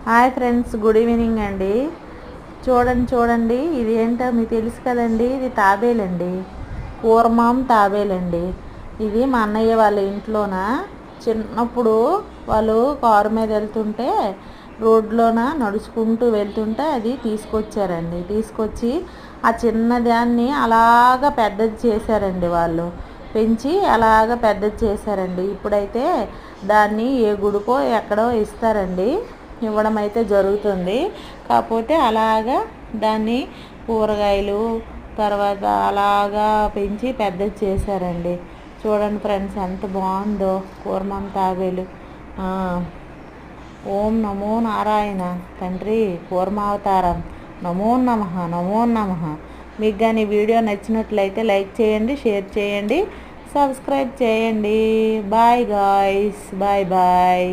Hi friends, good evening అండి. చూడండి ఇది ఏంటో మీకు తెలుసు కదండి. ఇది తాబేలండి, కూరమాం తాబేలండి. ఇది మా అన్నయ్య వాళ్ళ ఇంట్లోన చిన్నప్పుడు వాళ్ళు కారు మీద వెళ్తుంటే రోడ్లోన నడుచుకుంటూ వెళ్తుంటే అది తీసుకొచ్చారండి. తీసుకొచ్చి ఆ చిన్నదాన్ని అలాగా పెద్దది చేశారండి. వాళ్ళు పెంచి అలాగా పెద్దది చేశారండి. ఇప్పుడైతే దాన్ని ఏ గుడికో ఎక్కడో ఇస్తారండి, ఇవ్వడం అయితే జరుగుతుంది. కాకపోతే అలాగా దాన్ని కూరగాయలు తర్వాత అలాగా పెంచి పెద్దది చేశారండి. చూడండి ఫ్రెండ్స్, ఎంత బాగుందో కూరమాం తాబేలు. ఓం నమో నారాయణ తండ్రి కూర్మావతారం, నమో నమః నమో నమః. మీకు కానీ వీడియో నచ్చినట్లయితే లైక్ చేయండి, షేర్ చేయండి, సబ్స్క్రైబ్ చేయండి. Bye guys, bye bye.